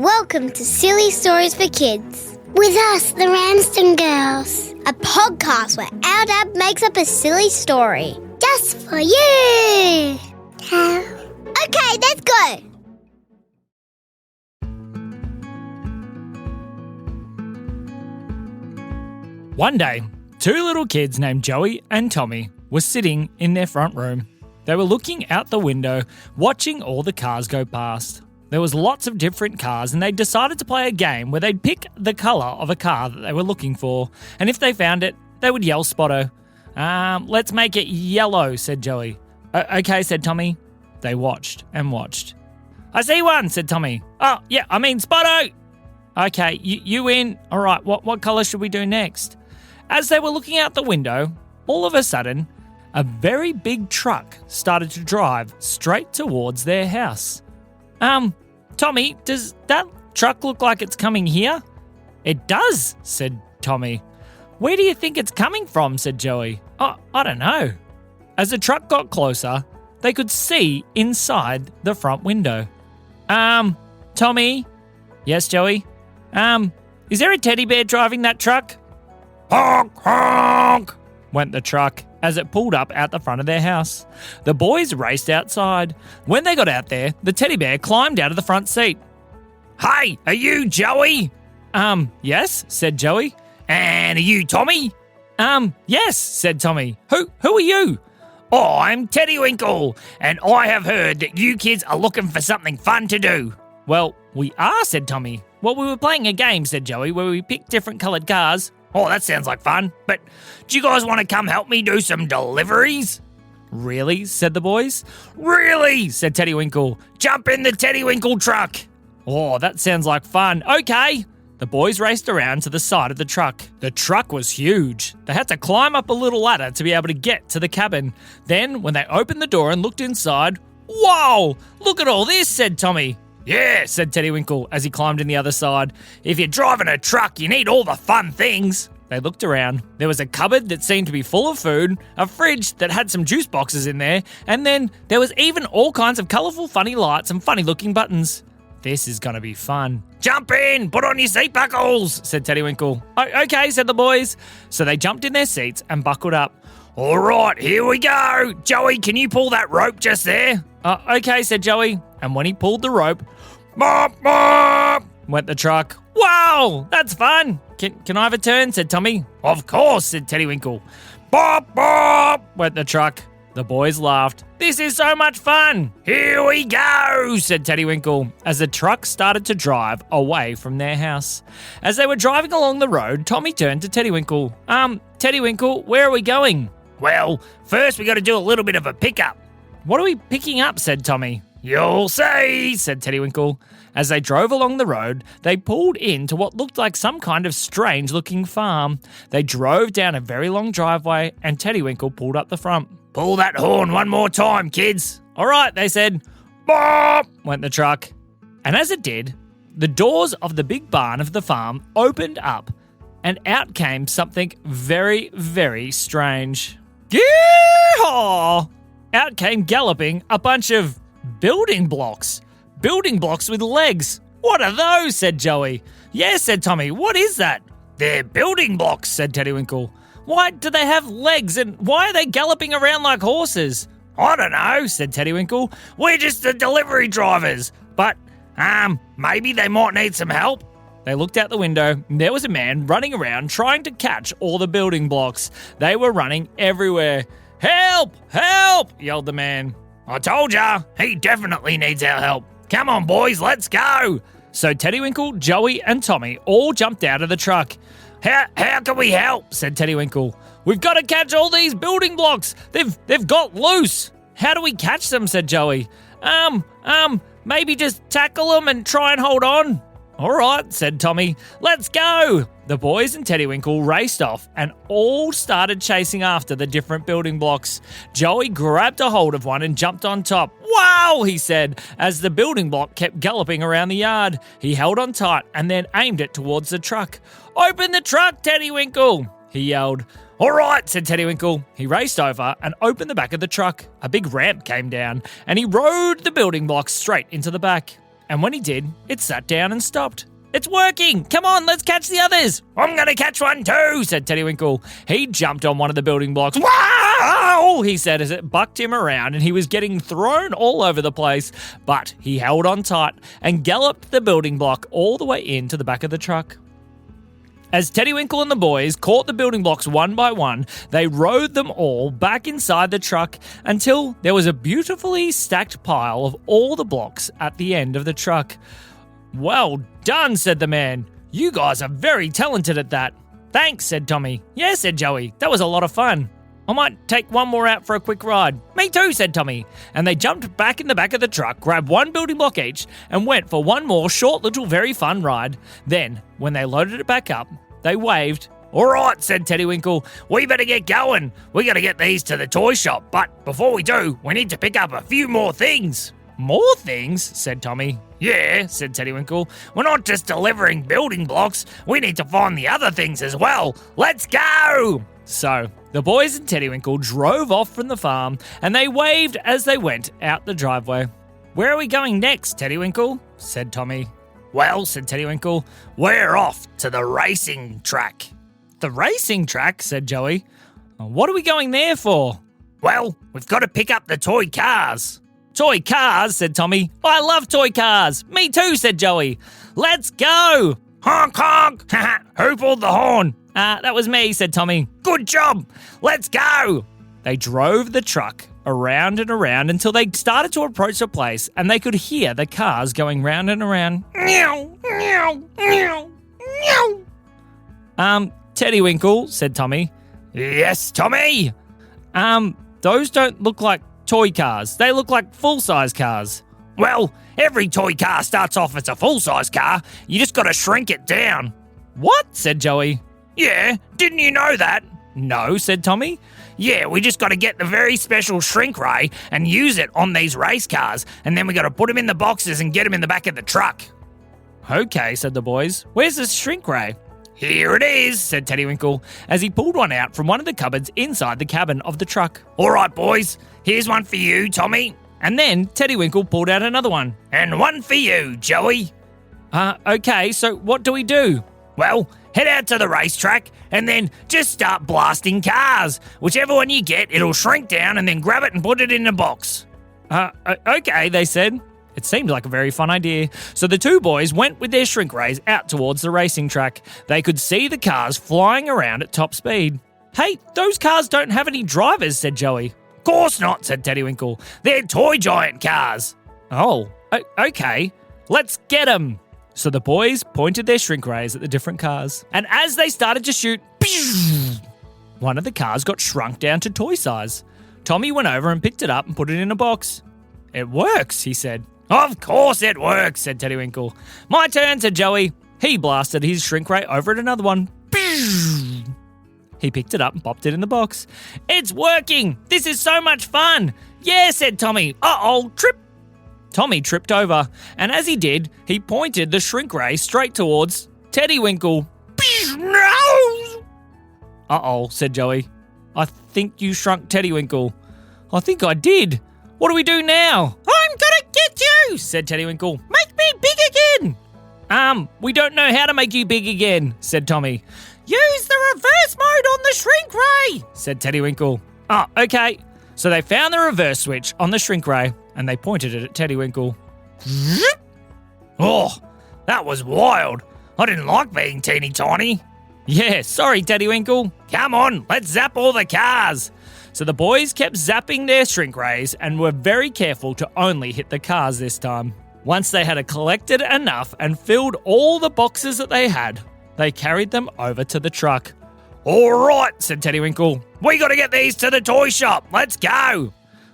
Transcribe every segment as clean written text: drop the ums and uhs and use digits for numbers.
Welcome to Silly Stories for Kids. With us, the Ramsden Girls. A podcast where our dad makes up a silly story. Just for you. Okay, let's go. One day, two little kids named Joey and Tommy were sitting in their front room. They were looking out the window, watching all the cars go past. There was lots of different cars, and they decided to play a game where they'd pick the colour of a car that they were looking for, and if they found it, they would yell Spotto. Let's make it yellow, said Joey. Okay, said Tommy. They watched and watched. I see one, said Tommy. Oh, yeah, I mean Spotto. Okay, you win. All right, what colour should we do next? As they were looking out the window, all of a sudden, a very big truck started to drive straight towards their house. Tommy, does that truck look like it's coming here? It does, said Tommy. Where do you think it's coming from, said Joey. Oh, I don't know. As the truck got closer, they could see inside the front window. Tommy? Yes, Joey? Is there a teddy bear driving that truck? Honk, honk, went the truck as it pulled up out the front of their house. The boys raced outside. When they got out there, the teddy bear climbed out of the front seat. Hey, are you Joey? Yes, said Joey. And are you Tommy? Yes, said Tommy. Who are you? Oh, I'm Teddy Winkle, and I have heard that you kids are looking for something fun to do. Well, we are, said Tommy. Well, we were playing a game, said Joey, where we picked different coloured cars. Oh, that sounds like fun, but do you guys want to come help me do some deliveries? Really, said the boys. Really, said Teddy Winkle. Jump in the Teddy Winkle truck. Oh, that sounds like fun. Okay. The boys raced around to the side of the truck. The truck was huge. They had to climb up a little ladder to be able to get to the cabin. Then, when they opened the door and looked inside, whoa, look at all this, said Tommy. Yeah, said Teddy Winkle as he climbed in the other side. If you're driving a truck, you need all the fun things. They looked around. There was a cupboard that seemed to be full of food, a fridge that had some juice boxes in there, and then there was even all kinds of colourful funny lights and funny-looking buttons. This is going to be fun. Jump in, put on your seat buckles, said Teddy Winkle. Okay, said the boys. So they jumped in their seats and buckled up. All right, here we go. Joey, can you pull that rope just there? Okay, said Joey. And when he pulled the rope, mop, mop, went the truck. Wow, that's fun. Can I have a turn, said Tommy. Of course, said Teddy Winkle. Bop, bop, went the truck. The boys laughed. This is so much fun. Here we go, said Teddy Winkle, as the truck started to drive away from their house. As they were driving along the road, Tommy turned to Teddy Winkle. Teddy Winkle, where are we going? Well, first we got to do a little bit of a pickup. What are we picking up, said Tommy. You'll see, said Teddy Winkle. As they drove along the road, they pulled into what looked like some kind of strange-looking farm. They drove down a very long driveway, and Teddy Winkle pulled up the front. Pull that horn one more time, kids. All right, they said. Bop, went the truck. And as it did, the doors of the big barn of the farm opened up, and out came something very, very strange. Yee-haw! Out came galloping a bunch of building blocks. Building blocks with legs. What are those, said Joey. Yes, said Tommy. What is that? They're building blocks, said Teddy Winkle. Why do they have legs and why are they galloping around like horses? I don't know, said Teddy Winkle. We're just the delivery drivers. But, maybe they might need some help. They looked out the window and there was a man running around trying to catch all the building blocks. They were running everywhere. Help! Help! Yelled the man. I told ya, he definitely needs our help. Come on, boys, let's go. So Teddy Winkle, Joey and Tommy all jumped out of the truck. How can we help? Said Teddy Winkle. We've got to catch all these building blocks. They've got loose. How do we catch them? Said Joey. Maybe just tackle them and try and hold on. All right, said Tommy. Let's go. The boys and Teddy Winkle raced off and all started chasing after the different building blocks. Joey grabbed a hold of one and jumped on top. Wow, he said, as the building block kept galloping around the yard. He held on tight and then aimed it towards the truck. Open the truck, Teddy Winkle, he yelled. All right, said Teddy Winkle. He raced over and opened the back of the truck. A big ramp came down and he rode the building blocks straight into the back. And when he did, it sat down and stopped. "It's working! Come on, let's catch the others!" "I'm going to catch one too," said Teddy Winkle. He jumped on one of the building blocks. "Wow!" he said as it bucked him around and he was getting thrown all over the place. But he held on tight and galloped the building block all the way into the back of the truck. As Teddy Winkle and the boys caught the building blocks one by one, they rode them all back inside the truck until there was a beautifully stacked pile of all the blocks at the end of the truck. "Well done," said the man. "You guys are very talented at that." "Thanks," said Tommy. "Yeah," said Joey. "That was a lot of fun. I might take one more out for a quick ride." "Me too," said Tommy. And they jumped back in the back of the truck, grabbed one building block each, and went for one more short little very fun ride. Then, when they loaded it back up, they waved. "All right," said Teddy Winkle. "We better get going. We got to get these to the toy shop. But before we do, we need to pick up a few more things." "More things?" said Tommy. "Yeah," said Teddy Winkle. "We're not just delivering building blocks. We need to find the other things as well. Let's go!" So, the boys and Teddy Winkle drove off from the farm and they waved as they went out the driveway. "Where are we going next, Teddy Winkle?" said Tommy. "Well," said Teddy Winkle, "we're off to the racing track." "The racing track?" said Joey. "What are we going there for?" "Well, we've got to pick up the toy cars." "Toy cars?" said Tommy. "I love toy cars." "Me too," said Joey. "Let's go!" "Honk, honk!" "Who pulled the horn?" That was me," said Tommy. "Good job! Let's go!" They drove the truck around and around until they started to approach a place and they could hear the cars going round and around. "Meow, meow, meow, meow." Teddy Winkle," said Tommy. "Yes, Tommy?" Those don't look like toy cars. They look like full-size cars." "Well, every toy car starts off as a full-size car. You just got to shrink it down." "What?" said Joey. "Yeah, didn't you know that?" "No," said Tommy. "Yeah, we just got to get the very special shrink ray and use it on these race cars, and then we got to put them in the boxes and get them in the back of the truck." "Okay," said the boys. "Where's the shrink ray?" "Here it is," said Teddy Winkle, as he pulled one out from one of the cupboards inside the cabin of the truck. "All right, boys, here's one for you, Tommy." And then Teddy Winkle pulled out another one. "And one for you, Joey." Okay, so what do we do?" "Well, head out to the racetrack and then just start blasting cars. Whichever one you get, it'll shrink down and then grab it and put it in a box." Okay, they said. It seemed like a very fun idea. So the two boys went with their shrink rays out towards the racing track. They could see the cars flying around at top speed. "Hey, those cars don't have any drivers," said Joey. "Course not," said Teddy Winkle. "They're toy giant cars." "Oh, okay. Let's get them." So the boys pointed their shrink rays at the different cars. And as they started to shoot, one of the cars got shrunk down to toy size. Tommy went over and picked it up and put it in a box. "It works," he said. "Of course it works," said Teddy Winkle. "My turn," said Joey. He blasted his shrink ray over at another one. He picked it up and popped it in the box. "It's working! This is so much fun!" "Yeah," said Tommy. "Uh-oh, trip!" Tommy tripped over, and as he did, he pointed the shrink ray straight towards Teddy Winkle. "No!" "Uh-oh," said Joey. "I think you shrunk Teddy Winkle." "I think I did. What do we do now?" "I'm gonna get you," said Teddy Winkle. "Make me big again." We don't know how to make you big again," said Tommy. "Use the reverse mode on the shrink ray," said Teddy Winkle. "Oh, okay." So they found the reverse switch on the shrink ray and they pointed it at Teddy Winkle. "Oh, that was wild. I didn't like being teeny tiny." "Yeah, sorry, Teddy Winkle. Come on, let's zap all the cars." So the boys kept zapping their shrink rays and were very careful to only hit the cars this time. Once they had collected enough and filled all the boxes that they had, they carried them over to the truck. "All right," said Teddy Winkle. "We got to get these to the toy shop. Let's go."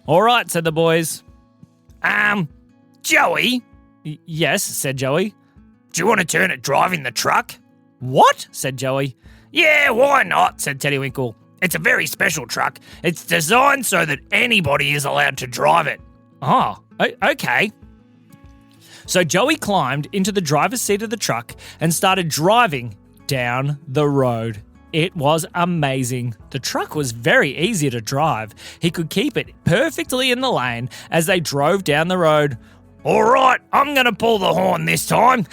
"All right," said the boys. Joey? Yes, said Joey. "Do you want to turn at driving the truck?" "What?" said Joey. "Yeah, why not?" said Teddy Winkle. "It's a very special truck. It's designed so that anybody is allowed to drive it." "Oh, okay." So Joey climbed into the driver's seat of the truck and started driving down the road. It was amazing. The truck was very easy to drive. He could keep it perfectly in the lane as they drove down the road. All right, I'm going to pull the horn this time.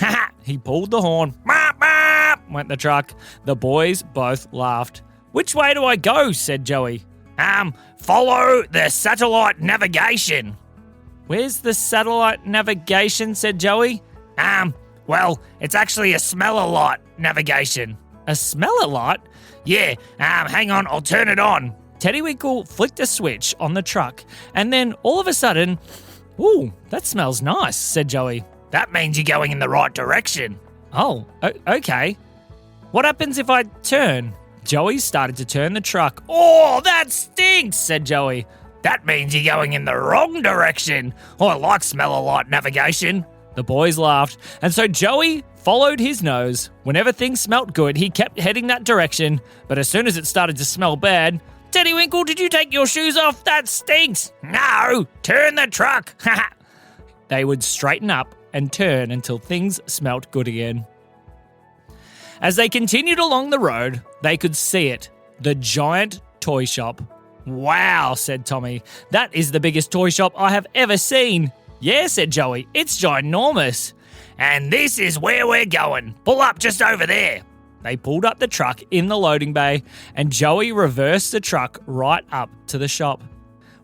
He pulled the horn. Mop, mop, went the truck. The boys both laughed. Which way do I go? Said Joey. Follow the satellite navigation. Where's the satellite navigation? Said Joey. Well, it's actually a smell-a-lot navigation. A smell-a-lot? Yeah, hang on, I'll turn it on. Teddy Winkle flicked a switch on the truck, and then all of a sudden, ooh, that smells nice, said Joey. That means you're going in the right direction. Oh, okay. What happens if I turn? Joey started to turn the truck. Oh, that stinks, said Joey. That means you're going in the wrong direction. Oh, I like smell-a-lot navigation. The boys laughed, and so Joey followed his nose. Whenever things smelt good, he kept heading that direction, but as soon as it started to smell bad, Teddy Winkle, did you take your shoes off? That stinks. No, turn the truck. They would straighten up and turn until things smelt good again. As they continued along the road, they could see it, the giant toy shop. Wow, said Tommy, that is the biggest toy shop I have ever seen. Yeah, said Joey, it's ginormous. And this is where we're going. Pull up just over there. They pulled up the truck in the loading bay, and Joey reversed the truck right up to the shop.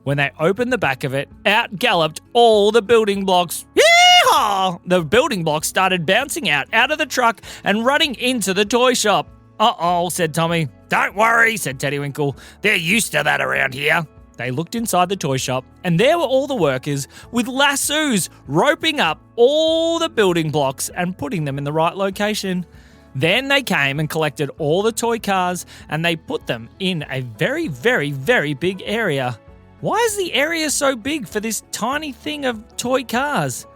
When they opened the back of it, out galloped all the building blocks. Yeehaw! The building blocks started bouncing out of the truck and running into the toy shop. Uh-oh, said Tommy. Don't worry, said Teddy Winkle. They're used to that around here. They looked inside the toy shop, and there were all the workers with lassos roping up all the building blocks and putting them in the right location. Then they came and collected all the toy cars, and they put them in a very, very, very big area. Why is the area so big for this tiny thing of toy cars?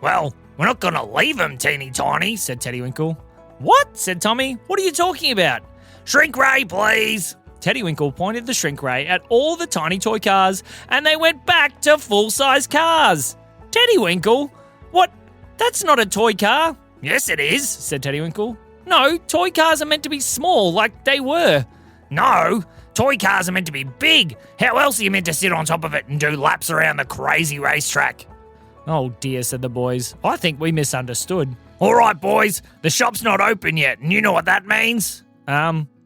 Well, we're not going to leave them teeny tiny, said Teddy Winkle. What? Said Tommy. What are you talking about? Shrink ray, please. Teddy Winkle pointed the shrink ray at all the tiny toy cars, and they went back to full-size cars. Teddy Winkle? What? That's not a toy car. Yes, it is, said Teddy Winkle. No, toy cars are meant to be small, like they were. No, toy cars are meant to be big. How else are you meant to sit on top of it and do laps around the crazy racetrack? Oh dear, said the boys. I think we misunderstood. All right, boys, the shop's not open yet, and you know what that means?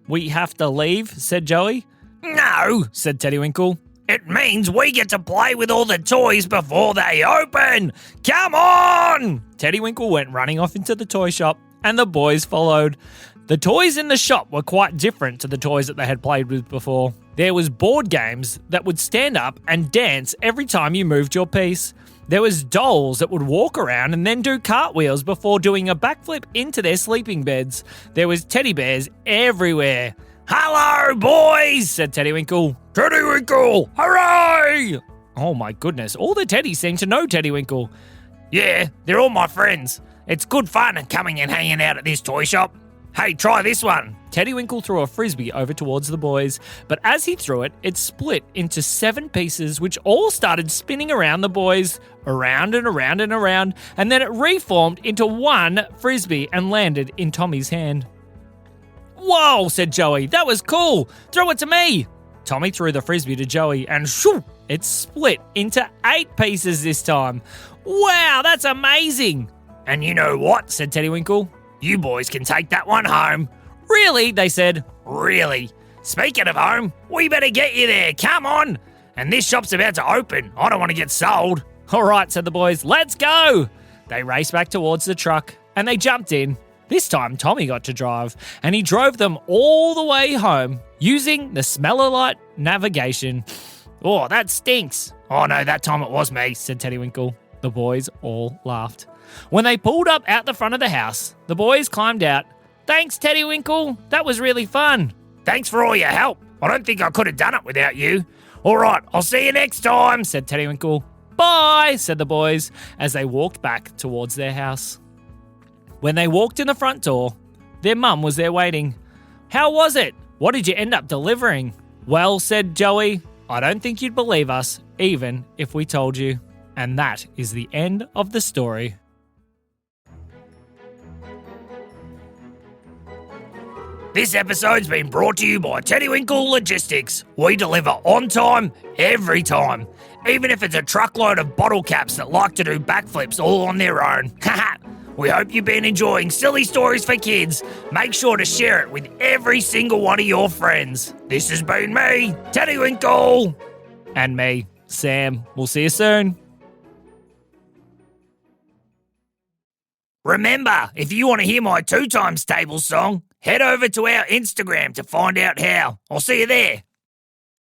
We have to leave, said Joey. No, said Teddy Winkle. It means we get to play with all the toys before they open. Come on! Teddy Winkle went running off into the toy shop, and the boys followed. The toys in the shop were quite different to the toys that they had played with before. There was board games that would stand up and dance every time you moved your piece. There was dolls that would walk around and then do cartwheels before doing a backflip into their sleeping beds. There was teddy bears everywhere. Hello, boys, said Teddy Winkle. Teddy Winkle, hooray! Oh my goodness, all the teddies seem to know Teddy Winkle. Yeah, they're all my friends. It's good fun coming and hanging out at this toy shop. Hey, try this one. Teddy Winkle threw a frisbee over towards the boys, but as he threw it, it split into 7 pieces, which all started spinning around the boys, around and around and around, and then it reformed into one frisbee and landed in Tommy's hand. Whoa, said Joey, that was cool. Throw it to me. Tommy threw the frisbee to Joey, and shoo, it split into 8 pieces this time. Wow, that's amazing. And you know what, said Teddy Winkle. You boys can take that one home. Really? They said. Really? Speaking of home, we better get you there. Come on. And this shop's about to open. I don't want to get sold. All right, said the boys. Let's go. They raced back towards the truck and they jumped in. This time Tommy got to drive and he drove them all the way home using the smell-a-lot navigation. Oh, that stinks. Oh no, that time it was me, said Teddy Winkle. The boys all laughed. When they pulled up out the front of the house, the boys climbed out. Thanks, Teddy Winkle. That was really fun. Thanks for all your help. I don't think I could have done it without you. All right, I'll see you next time, said Teddy Winkle. Bye, said the boys as they walked back towards their house. When they walked in the front door, their mum was there waiting. How was it? What did you end up delivering? Well, said Joey, I don't think you'd believe us, even if we told you. And that is the end of the story. This episode's been brought to you by Teddy Winkle Logistics. We deliver on time, every time. Even if it's a truckload of bottle caps that like to do backflips all on their own. We hope you've been enjoying Silly Stories for Kids. Make sure to share it with every single one of your friends. This has been me, Teddy Winkle. And me, Sam. We'll see you soon. Remember, if you want to hear my 2 times table song, head over to our Instagram to find out how. I'll see you there.